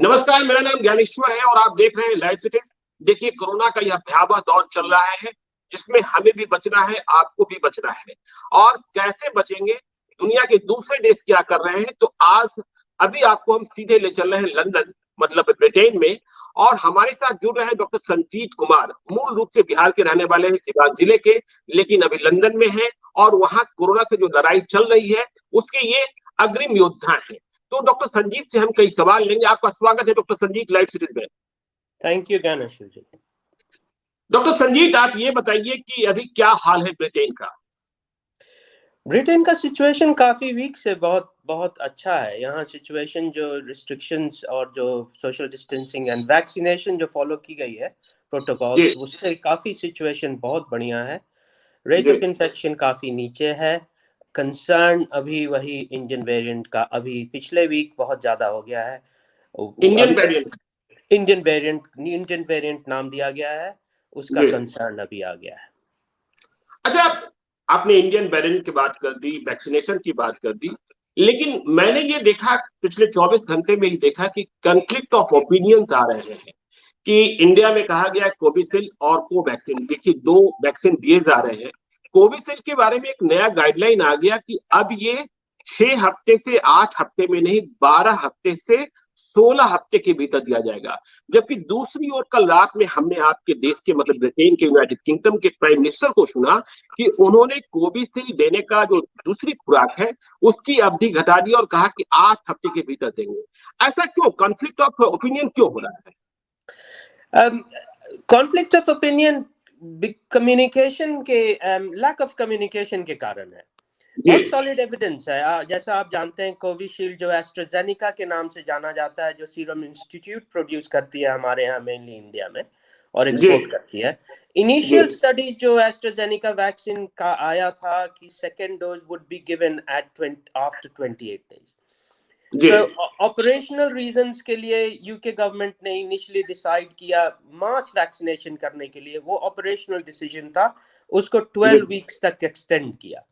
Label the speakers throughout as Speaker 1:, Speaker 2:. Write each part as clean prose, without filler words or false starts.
Speaker 1: नमस्कार, मेरा नाम ज्ञानेश्वर है और आप देख रहे हैं लाइव सिटीज। देखिए, कोरोना का यह भयावह दौर चल रहा है जिसमें हमें भी बचना है, आपको भी बचना है। और कैसे बचेंगे, दुनिया के दूसरे देश क्या कर रहे हैं, तो आज अभी आपको हम सीधे ले चल रहे हैं लंदन, मतलब ब्रिटेन में। और हमारे साथ जुड़ रहे हैं डॉक्टर संजीत कुमार, मूल रूप से बिहार के रहने वाले हैं, सिवान जिले के, लेकिन अभी लंदन में है और वहां कोरोना से जो लड़ाई चल रही है उसके ये अग्रिम योद्धा है। तो डॉक्टर संजीत से हम कई सवाल लेंगे। आपका स्वागत है डॉक्टर संजीत लाइव सिटीज में।
Speaker 2: Thank you Gyaneshwar ji.
Speaker 1: Doctor Sanjeet, आप ये बताइए कि अभी क्या हाल है ब्रिटेन का?
Speaker 2: ब्रिटेन का सिचुएशन काफी वीक से बहुत बहुत अच्छा है। यहाँ सिचुएशन जो रिस्ट्रिक्शंस और जो सोशल डिस्टेंसिंग एंड वैक्सीनेशन जो फॉलो की गई है प्रोटोकॉल्स, उससे काफी सिचुएशन बहुत बढ़िया है। रेट ऑफ इन्फेक्शन काफी नीचे है। कंसर्न अभी वही इंडियन वेरिएंट का, अभी पिछले वीक बहुत ज्यादा हो गया है। इंडियन वेरिएंट नाम दिया गया है, उसका कंसर्न अभी आ गया है।
Speaker 1: अच्छा, आपने इंडियन वेरिएंट की बात कर दी, वैक्सीनेशन की बात कर दी, लेकिन मैंने ये देखा पिछले 24 घंटे में ही देखा कि कॉन्फ्लिक्ट ऑफ ओपिनियंस आ रहे हैं कि इंडिया में कहा गया है कोविशील्ड और कोवैक्सीन, देखिए 2 वैक्सीन दिए जा रहे हैं। कोविशील्ड के बारे में एक नया गाइडलाइन आ गया कि अब ये 6 हफ्ते से 8 हफ्ते में नहीं, 12 हफ्ते से 16 हफ्ते के भीतर दिया जाएगा। जबकि दूसरी ओर कल रात में हमने आपके देश के, मतलब ब्रिटेन के, यूनाइटेड किंगडम के प्राइम मिनिस्टर को सुना कि उन्होंने कोविशील्ड देने का जो दूसरी खुराक है उसकी अवधि घटा दी और कहा कि 8 हफ्ते के भीतर देंगे। ऐसा क्यों? कॉन्फ्लिक्ट ऑफ ओपिनियन क्यों हो रहा है?
Speaker 2: कॉन्फ्लिक्ट ऑफ ओपिनियन कम्युनिकेशन के, लैक ऑफ कम्युनिकेशन के कारण है। बहुत सॉलिड एविडेंस है। जैसा आप जानते हैं, कोविशील्ड जो एस्ट्राजेनेका के नाम से जाना जाता है, जो सीरम इंस्टीट्यूट प्रोड्यूस करती है हमारे यहाँ, मेनली इंडिया में, और एक्सपोर्ट करती है। इनिशियल स्टडीज जो एस्ट्राजेनेका वैक्सीन का आया था कि second dose would be given after 28 days. तो ऑपरेशनल रीजंस के लिए यूके गवर्नमेंट ने इनिशियली डिसाइड किया मास वैक्सीनेशन करने के लिए, वो ऑपरेशनल डिसीजन था, उसको 12 वीक्स तक एक्सटेंड किया।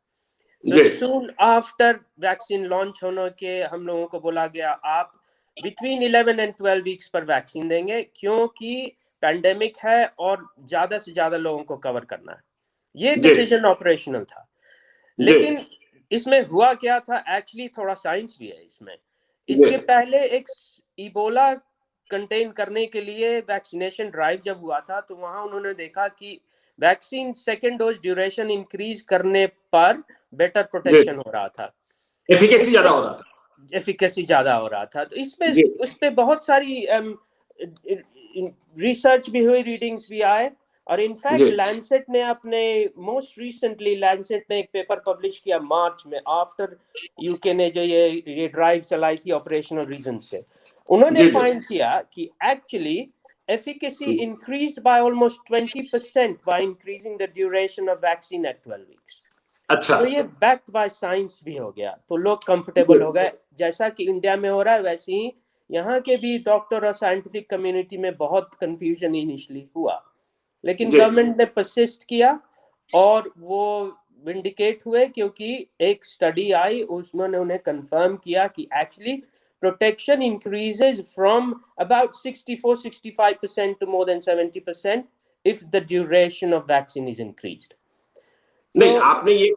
Speaker 2: सून आफ्टर वैक्सीन लॉन्च होने के हम लोगों को बोला गया आप बिटवीन 11 एंड 12 वीक्स पर वैक्सीन देंगे, क्योंकि पैंडेमिक है और ज्यादा से ज्यादा लोगों को कवर करना है। ये डिसीजन ऑपरेशनल था। लेकिन इसमें हुआ क्या था, एक्चुअली थोड़ा साइंस भी है इसमें। इसके पहले एक इबोला कंटेन करने के लिए वैक्सीनेशन ड्राइव जब हुआ था, तो वहां उन्होंने देखा कि vaccine second dose duration increase करने पर बेटर प्रोटेक्शन हो रहा था,
Speaker 1: एफिकेसी ज्यादा हो रहा था।
Speaker 2: तो इसमें उस पे बहुत सारी रिसर्च भी हुई, रीडिंग्स भी आए, और इनफैक्ट लैंसेट ने अपने मोस्ट रिसेंटली लैंसेट ने एक पेपर पब्लिश किया मार्च में, आफ्टर यूके ने जो ये ड्राइव चलाई थी ऑपरेशनल रीजन से। उन्होंने फाइंड किया कि actually efficacy increased by almost 20% by increasing the duration of vaccine at 12 weeks.
Speaker 1: अच्छा,
Speaker 2: तो ये backed by science भी हो गया, तो लोग कंफर्टेबल हो गए। जैसा कि इंडिया में हो रहा है वैसे ही यहाँ के भी डॉक्टर और साइंटिफिक कम्युनिटी में बहुत कंफ्यूजन इनिशियली हुआ, लेकिन गवर्नमेंट ने परसिस्ट किया और वो विंडिकेट हुए, क्योंकि एक स्टडी आई, उसमें उन्हें कंफर्म किया कि actually protection increases from about 64-65% to more than 70% if the duration of vaccine is increased.
Speaker 1: नहीं, आपने ये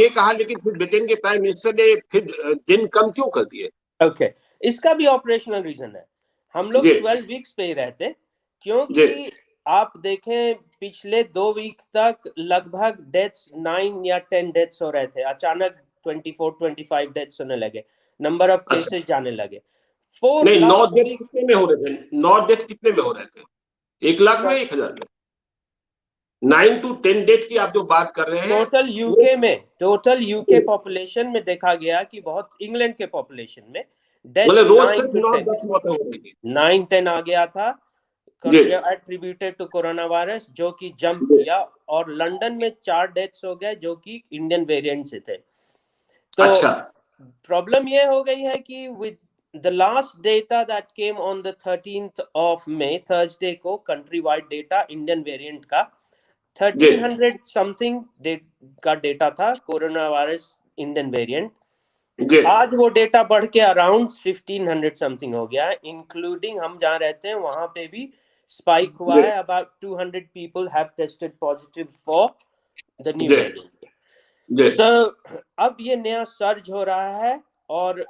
Speaker 1: कहा, लेकिन फिर ब्रिटेन के प्राइम मिनिस्टर ने फिर दिन कम क्यों कर दिए?
Speaker 2: ओके, इसका भी ऑपरेशनल रीजन है। हम लोग 12 वीक्स पे ही रहते, क्योंकि आप देखें पिछले 2 वीक तक लगभग डेथ्स 9 या 10 डेथ्स हो रहे थे, अचानक 24-25 डेथ्स होने लगे, नंबर ऑफ केसेस जाने लगे।
Speaker 1: 9 डेथ्स कितने में हो रहे थे? 9 डेथ्स कितने में हो रहे थे? 1 लाख में, 1,000 में? 9 to 10 डेथ की आप जो बात कर रहे हैं,
Speaker 2: टोटल यूके पॉपुलेशन में देखा गया कि बहुत, इंग्लैंड के पॉपुलेशन में
Speaker 1: मतलब रोज सिर्फ 9-10 मौतें हो रही थी।
Speaker 2: 9-10 आ गया था एट्रीब्यूटेड टू कोरोना वायरस, जो कि जंप किया, और लंदन में 4 डेथ्स हो गए जो कि इंडियन वेरिएंट से थे। तो प्रॉब्लम ये हो गई है कि with the last data that came on the 13th of May, Thursday को, country wide data Indian variant का 1300 समथिंग का डेटा था, कोरोना वायरस इंडियन वेरिएंट, आज वो डेटा बढ़ के अराउंड 1500 समथिंग हो गया है, इंक्लूडिंग हम जहाँ रहते हैं वहां पे भी स्पाइक हुआ है। About 200 people have tested positive for the new variant। So अब ये नया सर्ज हो रहा है और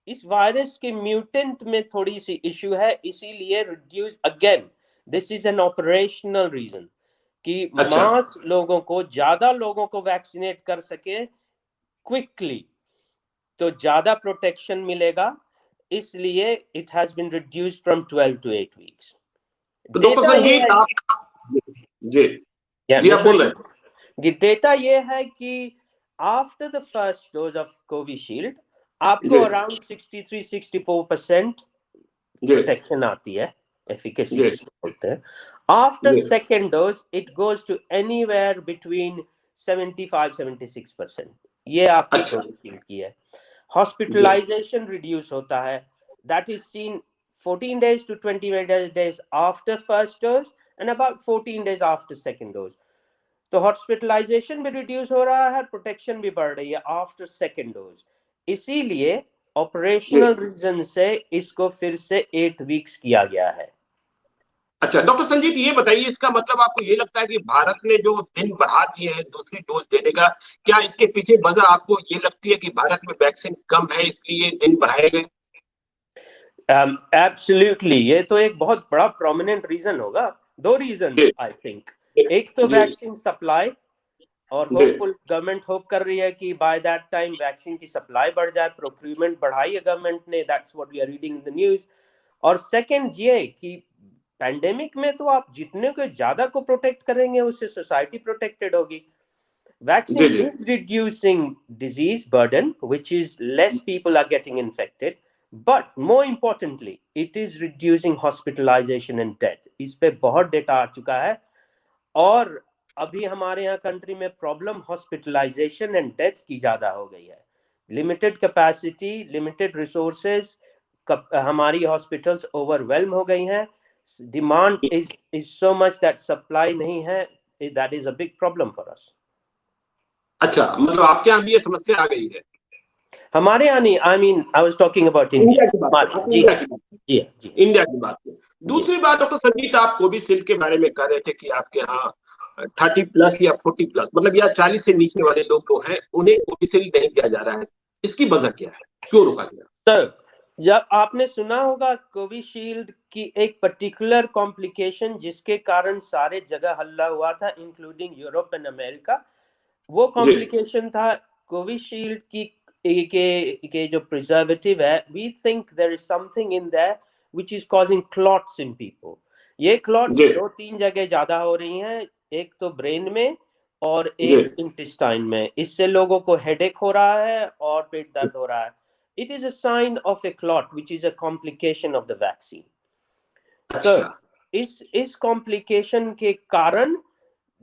Speaker 2: इस वायरस के म्यूटेंट में थोड़ी सी इश्यू है, इसीलिए reduce again, this is an operational reason कि मास लोगों को, ज्यादा लोगों को वैक्सीनेट कर सके क्विकली तो ज्यादा प्रोटेक्शन मिलेगा, इसलिए it has been reduced from 12 to 8 weeks।
Speaker 1: Doctor Sanjeet आप बोल रहे हैं,
Speaker 2: डेटा ये है कि after the first dose of Covishield आपको अराउंड 63-64% प्रोटेक्शन आती है, एफिकेसी जिसको बोलते हैं। After second dose it goes to anywhere between 75-76%। ये आपकी कोविशील्ड की है। हॉस्पिटलाइजेशन रिड्यूस होता है, that is seen 14 days to 20 days after first dose and about 14 days after second dose। तो हॉस्पिटलाइजेशन भी रिड्यूस हो रहा है, प्रोटेक्शन भी बढ़ रही है आफ्टर सेकेंड डोज। इसीलिए ऑपरेशनल रीजन से इसको फिर से 8 weeks किया गया है।
Speaker 1: अच्छा डॉक्टर संजीत ये बताइए, इसका मतलब आपको ये लगता है कि भारत ने जो दिन बढ़ा दिए हैं दूसरी डोज देने का, क्या इसके पीछे वजह आपको ये लगती है कि भारत में वैक्सीन कम है इसलिए दिन बढ़ाए गए?
Speaker 2: एब्सोल्युटली, ये तो एक बहुत बड़ा प्रोमिनेंट रीजन होगा। दो रीजन आई थिंक, एक तो वैक्सीन सप्लाई, और होपफुल गवर्नमेंट होप कर रही है कि बाय दैट टाइम वैक्सीन की सप्लाई बढ़ जाए, प्रोक्यूरमेंट बढ़ाई है गवर्नमेंट ने, that's what we are reading in the news. और सेकंड ये कि पैंडेमिक में तो आप जितने को ज्यादा को प्रोटेक्ट करेंगे उससे सोसाइटी प्रोटेक्टेड होगी। Vaccine is reducing disease burden which is less people are getting infected, but more importantly it is reducing hospitalisation and death. इस पे बहुत डेटा आ चुका है और अभी हमारे यहाँ कंट्री में प्रॉब्लम हॉस्पिटलाइजेशन एंड डेथ की ज्यादा हो गई है। लिमिटेड कैपेसिटी, लिमिटेड रिसोर्सेज, हमारी हॉस्पिटल्स ओवरवेल्म हो गई हैं। Demand is so much that supply नहीं है, that is a big problem for us.
Speaker 1: अच्छा, मतलब आपके यहाँ भी ये समस्या आ गई है?
Speaker 2: हमारे यहाँ नहीं, I mean I was talking about India की बात। जी
Speaker 1: इंडिया की बात। दूसरी बात डॉक्टर संजीत, आप कोविशील्ड के बारे में कह रहे थे कि आपके यहाँ 30+ या 40+, मतलब या 40 से नीचे वाले लोग जो हैं उन्हें कोविशील्ड नहीं दिया जा रहा है, इसकी वजह क्या है, क्यों रोका गया?
Speaker 2: तो जब आपने सुना होगा कोविशील्ड की एक पर्टिकुलर कॉम्प्लिकेशन जिसके कारण सारे जगह हल्ला हुआ था इंक्लूडिंग यूरोप एंड अमेरिका, वो कॉम्प्लिकेशन था कोविशील्ड की के जो प्रिजर्वेटिव है, we think there is something in there which is causing clots in people. ये क्लॉट्स 2-3 जगह ज्यादा हो रही हैं, एक तो ब्रेन में और एक इंटेस्टाइन में। इससे लोगों को हेडेक हो रहा है और पेट दर्द हो रहा है। It is a sign of a clot, which is a complication of the vaccine. So, इस complication के कारण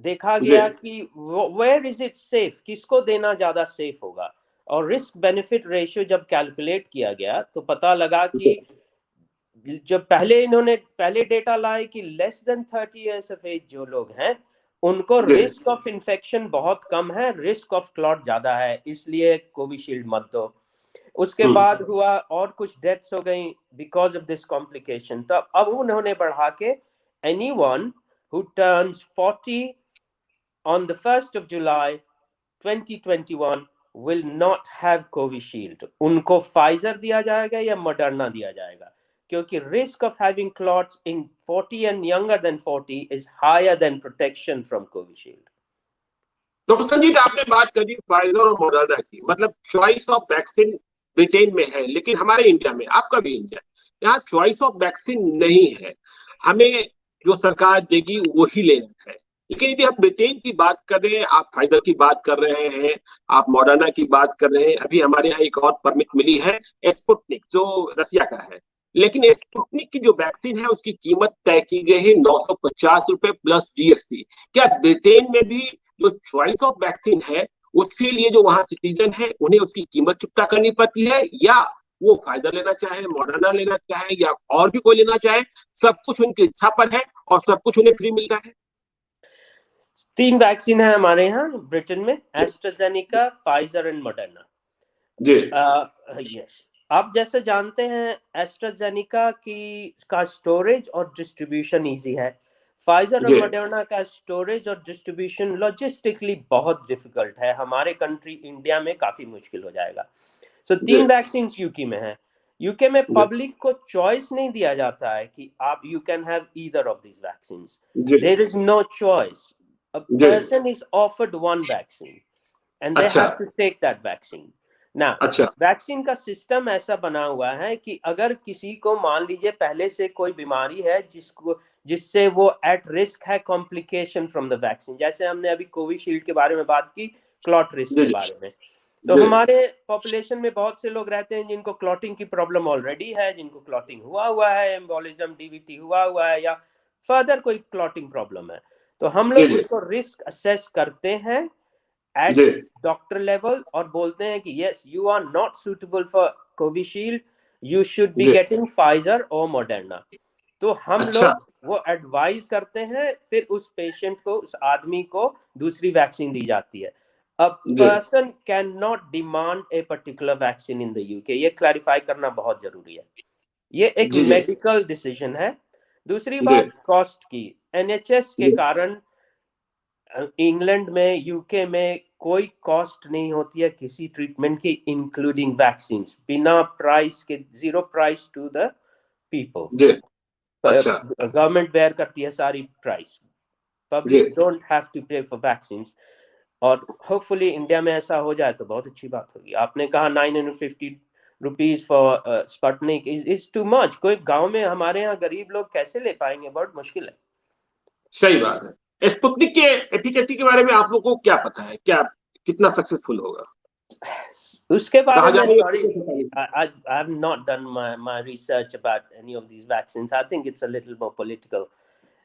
Speaker 2: देखा गया कि where is it safe, किसको देना ज्यादा safe होगा, और risk benefit ratio जब calculate किया गया तो पता लगा कि जब पहले डेटा लाए कि less than 30 years of age जो लोग हैं उनको risk of infection बहुत कम है, risk of clot ज्यादा है, इसलिए कोविशील्ड मत दो। उसके बाद हुआ और कुछ डेथ्स हो गई बिकॉज ऑफ दिस कॉम्प्लिकेशन। तो अब उन्होंने बढ़ा के anyone who turns 40 on the 1st of July 2021 will not have Covishield. उनको फाइजर दिया जाएगा या मॉडर्ना दिया जाएगा, क्योंकि risk of having clots in 40 and younger than 40 is higher than protection from Covishield.
Speaker 1: Doctor Sanjeet, आपने बात करी फाइजर और मॉडर्ना की, मतलब चॉइस ऑफ वैक्सीन ब्रिटेन में है, लेकिन हमारे इंडिया में, आपका भी इंडिया, यहाँ चॉइस ऑफ वैक्सीन नहीं है, हमें जो सरकार देगी वही लेना है। लेकिन यदि हम ब्रिटेन की बात कर रहे हैं, आप फाइजर की बात कर रहे हैं, आप मॉडर्ना की बात कर रहे हैं, अभी हमारे यहाँ एक और परमिट मिली है स्पुतनिक जो रसिया का है, लेकिन स्पुतनिक की जो वैक्सीन है उसकी कीमत तय की गई है 950 रुपए प्लस जीएसटी। क्या ब्रिटेन में भी जो चॉइस ऑफ वैक्सीन है उसके लिए जो वहां सिटीजन है उन्हें उसकी कीमत चुकता करनी पड़ती है, या वो फाइजर लेना चाहे, मॉडर्ना लेना चाहे या और भी कोई लेना चाहे, सब कुछ उनकी इच्छा पर है और सब कुछ उन्हें फ्री मिलता है?
Speaker 2: 3 वैक्सीन है हमारे यहाँ ब्रिटेन में, एस्ट्राजेनेका, फाइजर एंड मॉडर्ना।
Speaker 1: जी
Speaker 2: यस, आप जैसे जानते हैं एस्ट्राजेनिका का स्टोरेज और डिस्ट्रीब्यूशन इजी है। फाइजर और
Speaker 1: जी
Speaker 2: मॉडर्ना का स्टोरेज और डिस्ट्रीब्यूशन लॉजिस्टिकली बहुत डिफिकल्ट है, हमारे कंट्री इंडिया में काफी मुश्किल हो जाएगा। सो
Speaker 1: जी
Speaker 2: 3 वैक्सीन यूके में है। यूके में
Speaker 1: जी
Speaker 2: पब्लिक को चॉइस नहीं दिया जाता है कि आप you can have either of these vaccine,
Speaker 1: जी
Speaker 2: there is no choice. A
Speaker 1: जी
Speaker 2: person is offered one vaccine and they
Speaker 1: अच्छा
Speaker 2: have to take that vaccine. Now,
Speaker 1: अच्छा
Speaker 2: वैक्सीन का सिस्टम ऐसा बना हुआ है कि अगर किसी को मान लीजिए पहले से कोई बीमारी है जिससे वो एट रिस्क है कॉम्प्लिकेशन फ्रॉम द वैक्सीन, जैसे हमने अभी कोविशील्ड के बारे में बात की, क्लॉट रिस्क
Speaker 1: जी
Speaker 2: के
Speaker 1: जी
Speaker 2: बारे में, तो
Speaker 1: जी
Speaker 2: हमारे पॉपुलेशन में बहुत से लोग रहते हैं जिनको क्लॉटिंग की प्रॉब्लम ऑलरेडी है, जिनको क्लॉटिंग हुआ है, एम्बोलिज्म, डीवीटी हुआ है, या फर्दर कोई क्लॉटिंग प्रॉब्लम है। तो हम
Speaker 1: जी
Speaker 2: लोग
Speaker 1: जी
Speaker 2: उसको रिस्क असेस करते हैं एट
Speaker 1: जी
Speaker 2: डॉक्टर लेवल और बोलते हैं कि yes you are not suitable for Covishield, you should be
Speaker 1: जी
Speaker 2: गेटिंग फाइजर और मॉडर्ना। तो हम
Speaker 1: अच्छा
Speaker 2: लोग वो एडवाइस करते हैं, फिर उस पेशेंट को, उस आदमी को दूसरी वैक्सीन दी जाती है। अ
Speaker 1: जी
Speaker 2: person can not demand a particular vaccine in the UK, ये क्लैरिफाई करना बहुत जरूरी है। ये एक
Speaker 1: जी जी
Speaker 2: मेडिकल डिसीजन है। दूसरी
Speaker 1: जी
Speaker 2: बात कॉस्ट की, एनएचएस के
Speaker 1: जी
Speaker 2: कारण इंग्लैंड में, यूके में कोई कॉस्ट नहीं होती है किसी ट्रीटमेंट की, इंक्लूडिंग वैक्सीन, बिना प्राइस के, zero price to the people.
Speaker 1: जी अच्छा
Speaker 2: गवर्नमेंट बेयर करती है सारी प्राइस,
Speaker 1: जी
Speaker 2: public don't have to pay for vaccine. और होपफुली इंडिया में ऐसा हो जाए तो बहुत अच्छी बात होगी। आपने कहा 950 rupees for Sputnik is too much. कोई गांव में हमारे यहाँ गरीब लोग कैसे ले पाएंगे, बहुत मुश्किल है।
Speaker 1: सही बात है। स्पुतनिक के एफिकेसी के बारे में आप लोगों को क्या पता है, क्या कितना सक्सेसफुल होगा?
Speaker 2: उसके बारे
Speaker 1: कहा जा
Speaker 2: में
Speaker 1: रही
Speaker 2: सॉरी,
Speaker 1: है
Speaker 2: I have not done my research about any of these vaccines. I think it's a little more political.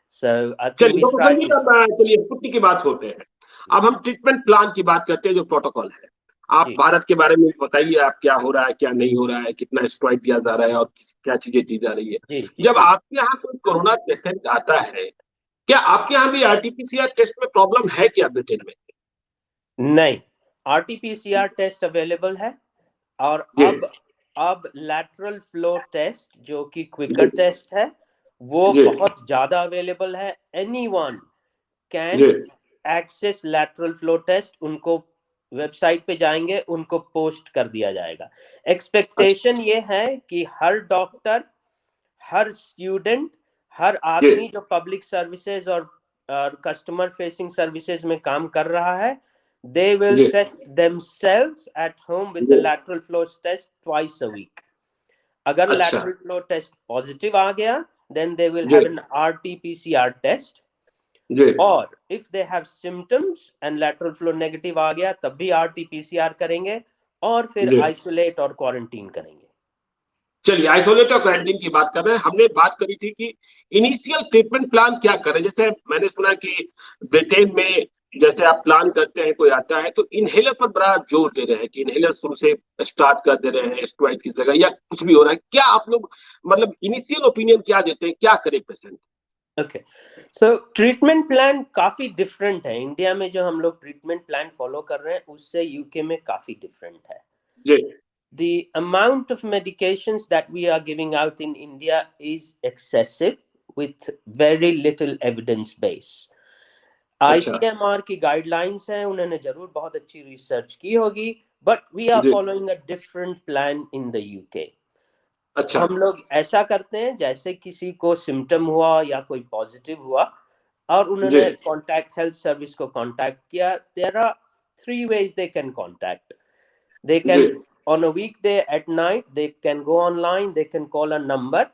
Speaker 2: So I think
Speaker 1: चलिए
Speaker 2: we
Speaker 1: तो
Speaker 2: try
Speaker 1: पसंद
Speaker 2: to.
Speaker 1: चलिए स्पुतनिक की बात छोड़ते हैं। अब हम ट्रीटमेंट प्लान की बात करते हैं, जो प्रोटोकॉल है। आप
Speaker 2: जी
Speaker 1: भारत के बारे में बताइए, आप क्या हो रहा है, क्या नहीं हो रहा है, कितना स्टेरॉइड दिया जा रहा है और क्या चीजें दी जा रही है।
Speaker 2: जी जी
Speaker 1: जब
Speaker 2: जी।
Speaker 1: आपके यहाँ कोई कोरोना पेशेंट आता है, क्या आपके यहाँ भी आरटीपीसीआर टेस्ट में प्रॉब्लम है क्या ब्रिटेन में?
Speaker 2: नहीं, आरटीपीसीआर टेस्ट अवेलेबल है। और
Speaker 1: जी
Speaker 2: अब लैटरल फ्लो टेस्ट जो कि
Speaker 1: जी
Speaker 2: क्विकर टेस्ट है, वो
Speaker 1: जी
Speaker 2: बहुत ज्यादा अवेलेबल है। एनीवन कैन
Speaker 1: जी
Speaker 2: एक्सेस लैटरल फ्लो टेस्ट, उनको वेबसाइट पे जाएंगे, उनको पोस्ट कर दिया जाएगा।
Speaker 1: अच्छा
Speaker 2: एक्सपेक्टेशन ये है कि हर डॉक्टर, हर स्टूडेंट, हर
Speaker 1: जी
Speaker 2: आदमी जो पब्लिक सर्विसेज और कस्टमर फेसिंग सर्विसेज में काम कर रहा है, they will
Speaker 1: ji
Speaker 2: test themselves at home with the
Speaker 1: ji
Speaker 2: lateral flow test twice a week. अगर
Speaker 1: अच्छा
Speaker 2: lateral flow test positive आ गया, then they will
Speaker 1: ji
Speaker 2: have an RT-PCR test.
Speaker 1: जी
Speaker 2: और if they have symptoms and lateral flow negative आ गया, तब भी RT-PCR करेंगे और फिर
Speaker 1: जी
Speaker 2: isolate और quarantine करेंगे।
Speaker 1: चलिए आइसोलेट और क्वारंटीन की बात कर रहे हैं। हमने बात करी थी कि इनिशियल ट्रीटमेंट प्लान क्या करें। जैसे मैंने सुना कि ब्रिटेन में जैसे आप प्लान करते हैं, कोई आता है तो इनहेलर पर बड़ा जोर दे रहे हैं कि इनहेलर शुरू से स्टार्ट कर दे रहे हैं स्टेरॉइड की जगह, या कुछ भी हो रहा है। क्या आप लोग मतलब इनिशियल ओपिनियन क्या देते हैं, क्या करे पेशेंट?
Speaker 2: ओके, सो ट्रीटमेंट प्लान काफी डिफरेंट है। इंडिया में जो हम लोग ट्रीटमेंट प्लान फॉलो कर रहे हैं उससे यूके में काफी डिफरेंट है।
Speaker 1: जी
Speaker 2: The amount of medications that we are giving out in India is excessive with very little evidence base.
Speaker 1: अच्छा
Speaker 2: ICMR की गाइडलाइंस हैं, उन्होंने जरूर बहुत अच्छी रिसर्च की होगी, बट वी आर
Speaker 1: जी
Speaker 2: following a different plan in the UK.
Speaker 1: अच्छा
Speaker 2: हम लोग ऐसा करते हैं, जैसे किसी को सिम्टम हुआ या कोई पॉजिटिव हुआ और
Speaker 1: जी
Speaker 2: उन्होंने कॉन्टैक्ट हेल्थ सर्विस को कॉन्टैक्ट किया, there are 3 ways they can contact. They
Speaker 1: जी
Speaker 2: can, on a weekday at night, they can go online, they can call a number.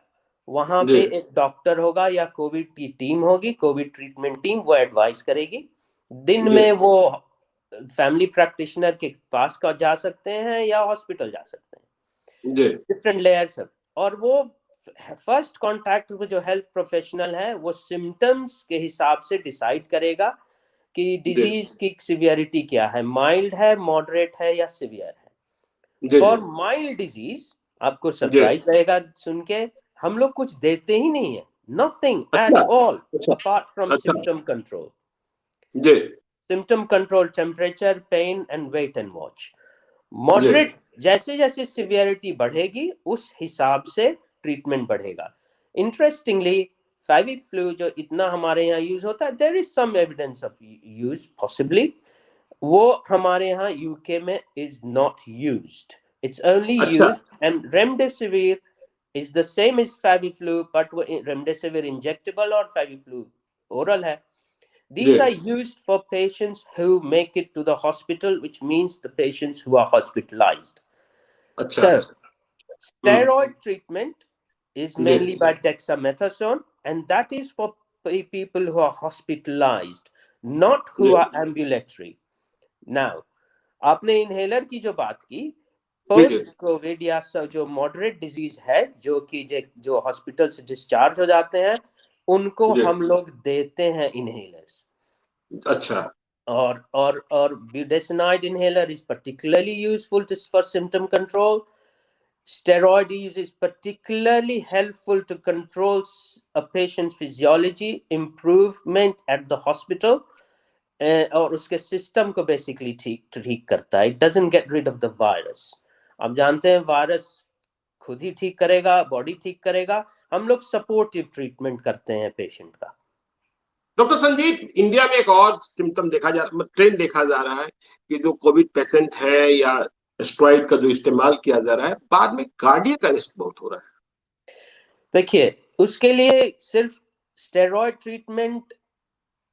Speaker 2: वहां
Speaker 1: जी
Speaker 2: पे एक डॉक्टर होगा या कोविड की टीम होगी, कोविड ट्रीटमेंट टीम, वो एडवाइस करेगी। दिन
Speaker 1: जी
Speaker 2: में वो फैमिली प्रैक्टिशनर के पास का जा सकते हैं या हॉस्पिटल जा सकते हैं,
Speaker 1: जी
Speaker 2: डिफरेंट लेयर्स। और वो फर्स्ट कॉन्टैक्ट जो हेल्थ प्रोफेशनल है वो सिम्टम्स के हिसाब से डिसाइड करेगा कि
Speaker 1: जी
Speaker 2: डिजीज की सिवियरिटी क्या है, माइल्ड है, मॉडरेट है या सिवियर है।
Speaker 1: जी
Speaker 2: फॉर
Speaker 1: जी
Speaker 2: माइल्ड डिजीज, आपको
Speaker 1: जी
Speaker 2: सरप्राइज रहेगा सुन के, हम लोग कुछ देते ही नहीं है, नथिंग एट
Speaker 1: अच्छा
Speaker 2: ऑल
Speaker 1: अच्छा
Speaker 2: अपार्ट फ्रॉम
Speaker 1: अच्छा
Speaker 2: सिम्टम कंट्रोल।
Speaker 1: जी
Speaker 2: symptom control, temperature, pain and wait and watch.
Speaker 1: जी
Speaker 2: मॉडरेट जैसे जैसे सिवियरिटी बढ़ेगी उस हिसाब से ट्रीटमेंट बढ़ेगा। इंटरेस्टिंगली फैवी फ्लू जो इतना हमारे यहाँ यूज होता है, there is some evidence of use possibly, वो हमारे यहाँ यूके में is not used, it's only
Speaker 1: अच्छा।
Speaker 2: Used, and remdesivir is the same as Faviflu, but remdesivir injectable or Faviflu oral है. These
Speaker 1: जी।
Speaker 2: are used for patients who make it to the hospital, which means the patients who are hospitalized.
Speaker 1: अच्छा।
Speaker 2: So, steroid treatment is
Speaker 1: जी।
Speaker 2: mainly by dexamethasone, and that is for people who are hospitalized, not who
Speaker 1: जी।
Speaker 2: are ambulatory. Now, आपने inhaler की जो बात की,
Speaker 1: जी। जी।
Speaker 2: Post Covid या जो मॉडरेट डिजीज है, जो कि जो हॉस्पिटल से डिस्चार्ज हो जाते हैं, उनको
Speaker 1: जी।
Speaker 2: हम लोग देते हैं इनहेलर्स।
Speaker 1: अच्छा।
Speaker 2: और budesonide inhaler is particularly useful for symptom control. Steroid use is particularly helpful to control a patient's physiology, improvement at the hospital, और उसके सिस्टम को बेसिकली ठीक करता है। It doesn't get rid of the virus. आप जानते हैं virus खुद ही ठीक करेगा, बॉडी ठीक करेगा, हम लोग सपोर्टिव ट्रीटमेंट करते हैं पेशेंट का।
Speaker 1: डॉक्टर संजीव, इंडिया में एक और सिम्टम ट्रेंड देखा जा रहा है कि जो कोविड पेशेंट है या स्टेरॉइड का जो इस्तेमाल किया जा रहा है, बाद में कार्डियक अरेस्ट बहुत हो रहा है।
Speaker 2: देखिए, उसके लिए सिर्फ steroid treatment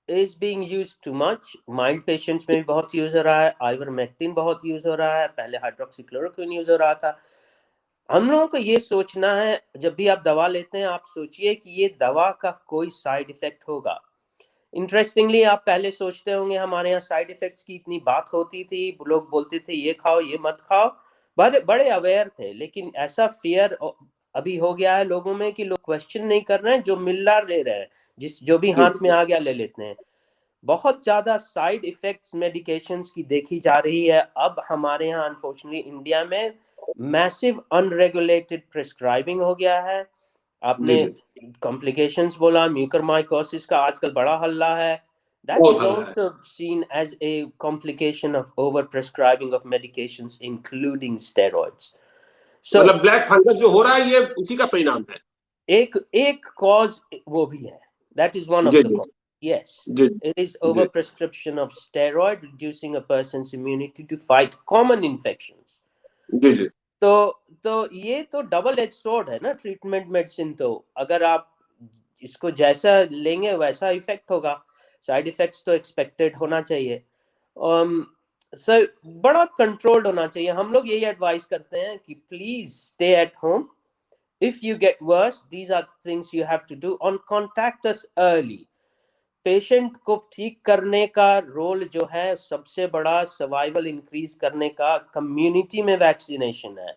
Speaker 2: is being used too much. Mild patients में भी बहुत यूज हो रहा है, आइवरमेक्टिन बहुत यूज हो रहा है, पहले हाइड्रोक्सीक्लोरोक्विन यूज हो रहा था। हम लोगों को ये सोचना है, जब भी आप दवा लेते हैं आप सोचिए कि ये दवा का कोई साइड इफेक्ट होगा। इंटरेस्टिंगली आप पहले सोचते होंगे हमारे यहाँ साइड इफेक्ट्स की इतनी बात होती थी, लोग बोलते थे ये खाओ ये मत खाओ, बड़े अवेयर थे, लेकिन ऐसा फियर अभी हो गया है लोगों में कि लोग क्वेश्चन नहीं कर रहे हैं, जो मिल रहा ले रहे हैं, जो भी हाथ में आ गया ले लेते हैं। बहुत ज्यादा साइड इफेक्ट्स मेडिकेशंस की देखी जा रही है अब हमारे यहाँ, अनफॉर्चुनेटली इंडिया में मैसिव अनरेगुलेटेड प्रिस्क्राइबिंग हो गया है। आपने कॉम्प्लिकेशंस बोला, म्यूकरमाइकोसिस का आजकल बड़ा हल्ला है, that is also seen as a complication of over prescribing of medications including steroids. So
Speaker 1: मतलब ब्लैक फंगस जो हो रहा है ये उसी का परिणाम है।
Speaker 2: एक कॉज वो भी है, that is one of the cause. Yes, it is overprescription of steroid reducing a person's immunity to fight common infections.
Speaker 1: जी।
Speaker 2: तो ये तो डबल एज स्वॉर्ड है ना ट्रीटमेंट मेडिसिन। तो अगर आप इसको जैसा लेंगे वैसा इफेक्ट होगा, साइड इफेक्ट्स तो एक्सपेक्टेड होना चाहिए। सर बड़ा कंट्रोल्ड होना चाहिए। हम लोग यही एडवाइस करते हैं कि please stay at home, if you get worse these are the things you have to do, on contact us early. Patient को ठीक करने का रोल जो है सबसे बड़ा, सर्वाइवल इंक्रीज करने का कम्युनिटी में वैक्सीनेशन है,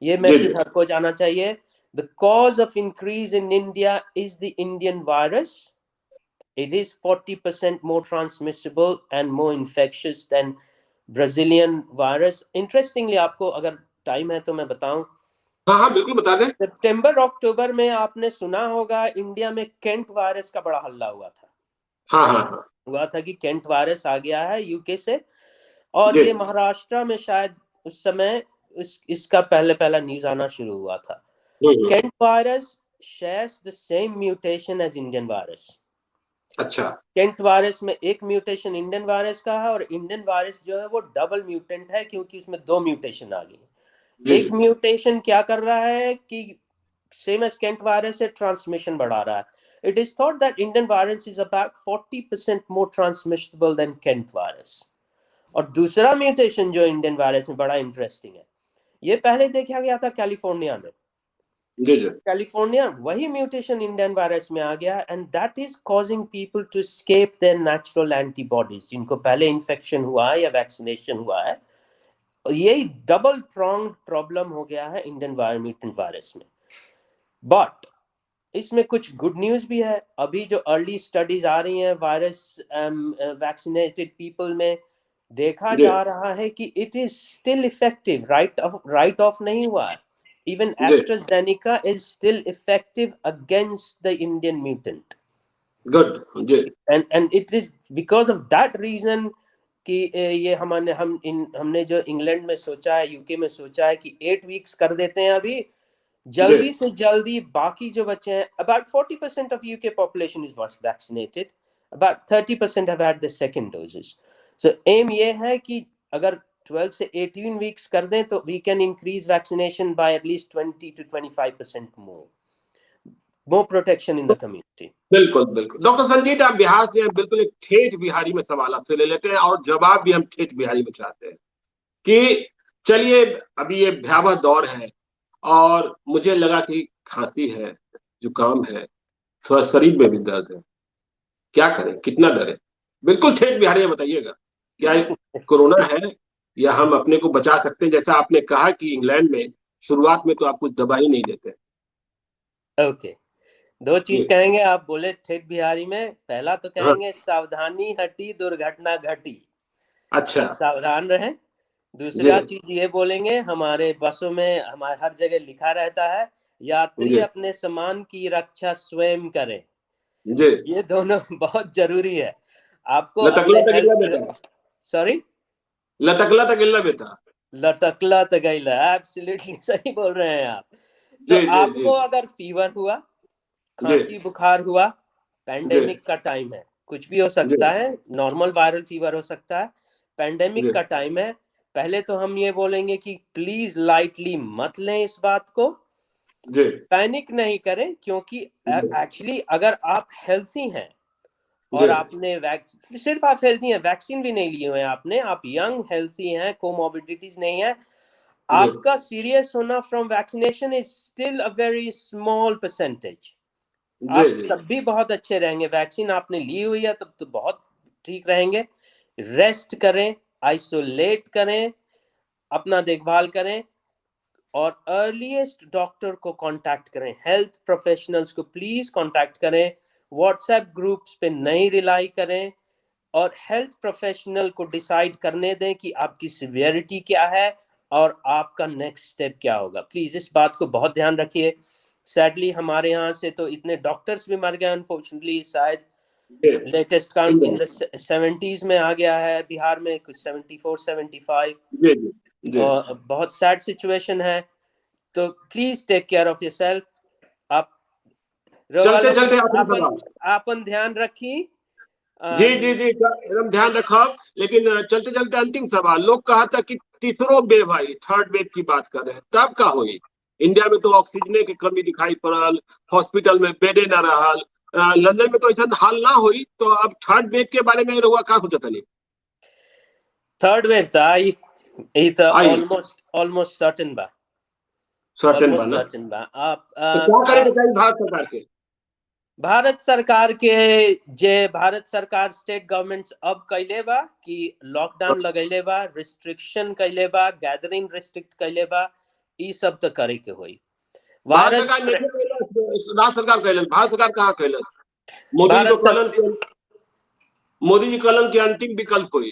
Speaker 2: ये मैसेज सबको जाना चाहिए। The cause of increase in India is the Indian virus, it is 40% more transmissible and more infectious than Brazilian virus. Interestingly, आपको अगर टाइम है तो मैं बताऊं,
Speaker 1: हाँ बिल्कुल बता दें।
Speaker 2: सितंबर अक्टूबर में आपने सुना होगा इंडिया में केंट वायरस का बड़ा हल्ला हुआ था।
Speaker 1: हाँ।
Speaker 2: हुआ था कि केंट वायरस आ गया है यूके से, और ये महाराष्ट्र में शायद उस समय इसका पहला न्यूज आना शुरू हुआ था। Kent virus shares the same mutation as Indian virus.
Speaker 1: अच्छा।
Speaker 2: केंट वायरस में एक म्यूटेशन इंडियन वायरस का है, और इंडियन वायरस जो है वो डबल म्यूटेंट है क्योंकि उसमें 2 म्यूटेशन आ गई। एक म्यूटेशन क्या कर रहा है कि सेम एज केंट वायरस से ट्रांसमिशन बढ़ा रहा है। It is thought that Indian virus is about 40% more transmissible than Kent virus. और दूसरा म्यूटेशन जो इंडियन वायरस में बड़ा इंटरेस्टिंग है, ये पहले देखा गया था कैलिफोर्निया में। कैलिफोर्निया वही म्यूटेशन इंडियन वायरस में आ गया, and that is causing people to escape their natural antibodies, जिनको पहले इन्फेक्शन हुआ है या वैक्सीनेशन हुआ है। यही डबल प्रॉन्ग्ड प्रॉब्लम हो गया है इंडियन म्यूटेंट वायरस में। बट इसमें कुछ गुड न्यूज भी है। अभी जो अर्ली स्टडीज आ रही हैं वायरस वैक्सीनेटेड पीपल में, देखा जा रहा है कि it is still effective, right of नहीं हुआ है। Even AstraZeneca is still effective against the Indian mutant.
Speaker 1: Good.
Speaker 2: And it is because of that reason कि ये हमने जो इंग्लैंड में सोचा है, यूके में सोचा है कि 8 वीक्स कर देते हैं अभी, जल्दी से जल्दी बाकी जो बच्चे हैं, about 40% of UK population is vaccinated, about 30% have had the second doses. So aim ये है कि अगर 12 से 18 वीक्स कर दें तो we can increase vaccination by at least 20 to 25% more protection in the community.
Speaker 1: बिल्कुल बिल्कुल। डॉक्टर संजीत, आप बिहार से हैं, बिल्कुल एक ठेठ बिहारी में सवाल आपसे ले लेते हैं और जवाब भी हम ठेठ बिहारी में चाहते हैं कि चलिए अभी ये भयावह दौर है और मुझे लगा कि खांसी है, जुकाम है, थोड़ा शरीर में भी दर्द है, क्या करें, कितना डरे? बिल्कुल ठेठ बिहारी में बताइएगा, क्या ये कोरोना है या हम अपने को बचा सकते हैं? जैसा आपने कहा कि इंग्लैंड में शुरुआत में तो आप कुछ दवा ही नहीं देते।
Speaker 2: ओके, दो चीज कहेंगे, आप बोले ठेठ बिहारी में। पहला तो कहेंगे
Speaker 1: हाँ।
Speaker 2: सावधानी हटी दुर्घटना घटी।
Speaker 1: अच्छा।
Speaker 2: तो सावधान रहें। दूसरा चीज ये बोलेंगे, हमारे बसों में हमारे हर जगह लिखा रहता है यात्री अपने सामान की रक्षा स्वयं करें।
Speaker 1: जी।
Speaker 2: ये दोनों बहुत जरूरी है। आपको
Speaker 1: लटकला तगिल्ला बेटा।
Speaker 2: सॉरी,
Speaker 1: लटकला तगिल्ला बेटा।
Speaker 2: लटकला तगैला, एब्सोल्युटली सही बोल रहे हैं आप। तो आपको अगर फीवर हुआ, खांसी बुखार हुआ, पैंडेमिक का टाइम है, कुछ भी हो सकता है, नॉर्मल वायरल फीवर हो सकता है, पैंडेमिक का टाइम है, पहले तो हम ये बोलेंगे कि प्लीज लाइटली मत लें इस बात को, पैनिक नहीं करें, क्योंकि एक्चुअली अगर आप हेल्थी हैं और आपने सिर्फ आप हेल्थी हैं, वैक्सीन भी नहीं लिए हुए हैं आपने, आप यंग हेल्थी हैं, कोमोर्बिडिटीज नहीं है, आपका सीरियस होना from vaccination is still a very small percentage. आप तब भी बहुत अच्छे रहेंगे। वैक्सीन आपने ली हुई है तब तो बहुत ठीक रहेंगे। रेस्ट करें, आइसोलेट करें, अपना देखभाल करें और अर्लीस्ट डॉक्टर को कांटेक्ट करें, हेल्थ प्रोफेशनल्स को प्लीज कांटेक्ट करें, व्हाट्सएप ग्रुप्स पे नहीं रिलाई करें और हेल्थ प्रोफेशनल को डिसाइड करने दें कि आपकी सिवियरिटी क्या है और आपका नेक्स्ट स्टेप क्या होगा। प्लीज इस बात को बहुत ध्यान रखिए। सैडली हमारे यहाँ से तो इतने डॉक्टर्स भी मर गए, अनफॉर्चुनेटली, शायद latest count in the 70s में आ गया है बिहार में, कुछ 74 75। और बहुत सैड सिचुएशन है, तो please take care of yourself. आप अपन ध्यान रखिए।
Speaker 1: जी जी जी, एकदम ध्यान रखो। लेकिन चलते चलते अंतिम सवाल, लोग कहा था कि तीसरो वेव आई, थर्ड वेव की बात कर रहे हैं, तब का हुई? इंडिया में तो ऑक्सीजन की कमी दिखाई पड़ल, हॉस्पिटल में बेडे न रहल, लंदन में तो ऐसा हाल ना हुई, तो अब थर्ड वेव के बारे में रहुआ का सोचत नहीं?
Speaker 2: थर्ड वेव तो आई, ये तो ऑलमोस्ट सर्टेन बा।
Speaker 1: सर्टेन बा ना?
Speaker 2: आप
Speaker 1: तो क्या करें भारत सरकार के?
Speaker 2: भारत सरकार के जे भारत सरकार स्टेट गवर्नमेंट्स अब कैले बा कि लॉकडाउन लगैले बा, रिस्ट्रिक्शन कैले बा, गैदरिंग रिस्ट्रिक्ट कैले बा, ई सब तो करे के होई।
Speaker 1: भारत सरकार कैलस, भारत सरकार कहाँ कैलस? मोदी जी कहलन कि अंतिम विकल्प हुई।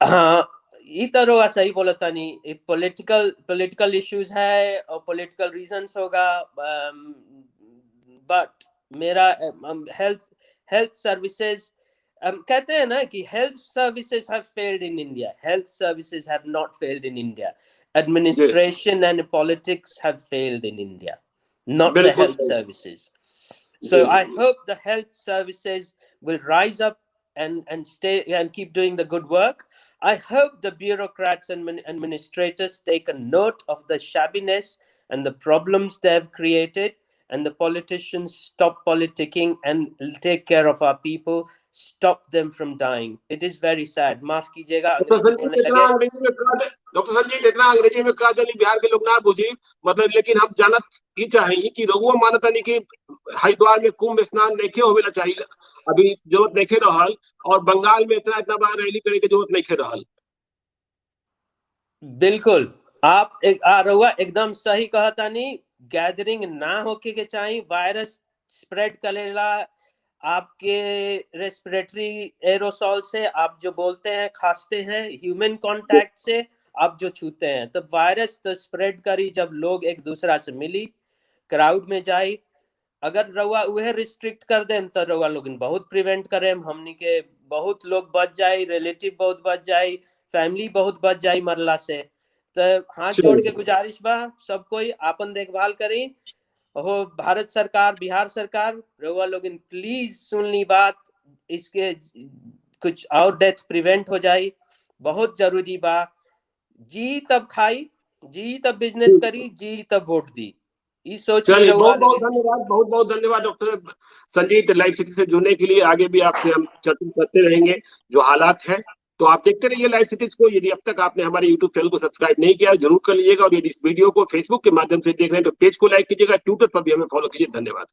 Speaker 2: हाँ, ये तो रोआ सही बोला था, नहीं पॉलिटिकल इश्यूज है और पॉलिटिकल रीजंस होगा, बट मेरा हेल्थ सर्विसेज, कहते हैं ना कि health services have failed in India, health services have not failed in India, administration and politics have failed in India, not the health services. So I hope the health services will rise up and stay and keep doing the good work. I hope the bureaucrats and administrators take a note of the shabbiness and the problems they have created, and the politicians stop politicking and take care of our people, stop them from dying. It is very sad. माफ कीजिएगा,
Speaker 1: doctor Sanjeet इतना अंग्रेजी में कहा जानी बिहार के लोग ना बुझी, मतलब, लेकिन हम जानत ही चाहिए कि रघुआ मानता नहीं कि हरिद्वार में कुंभ स्नान नहीं होवेला चाहिए, अभी जरूरत नहीं रहल, और बंगाल में इतना बार रैली करे की जरूरत नहीं रहल।
Speaker 2: बिल्कुल, आप रघुआ एकदम सही कहता नहीं, गैदरिंग ना होके के चाहिए, वायरस स्प्रेड करेला आपके रेस्पिरेटरी एरोसॉल से, आप जो बोलते हैं खांसते हैं, ह्यूमन कांटेक्ट से आप जो छूते हैं, तो वायरस तो स्प्रेड करी जब लोग एक दूसरा से मिली, क्राउड में जाए, अगर रउआ उहे रिस्ट्रिक्ट कर देम तो रउआ लोग बहुत प्रिवेंट करेम, हमनी के बहुत लोग बच जाए, रिलेटिव बहुत बच जाए, फैमिली बहुत बच जाए मरला से। तो हाथ जोड़ के गुजारिश बा सब कोई आपन देखभाल करी। हो भारत सरकार, बिहार सरकार, रउआ लोग प्लीज सुन ली बात, इसके कुछ और डेथ प्रिवेंट हो जाए, बहुत जरूरी बा। जी तब खाई, जी तब बिजनेस करी, जी तब वोट दी, इस सोच
Speaker 1: चलिए बहुत बहुत धन्यवाद, बहुत बहुत धन्यवाद डॉक्टर संजीत लाइव सिटी से जुड़ने के लिए। आगे भी आपसे हम चर्चा करते रहेंगे जो हालात हैं। तो आप देखते रहिए लाइव सिटीज को। यदि अब तक आपने हमारे यूट्यूब चैनल को सब्सक्राइब नहीं किया जरूर कर लीजिएगा, और यदि इस वीडियो को फेसबुक के माध्यम से देख रहे हैं तो पेज को लाइक कीजिएगा, ट्विटर पर भी हमें फॉलो कीजिए। धन्यवाद।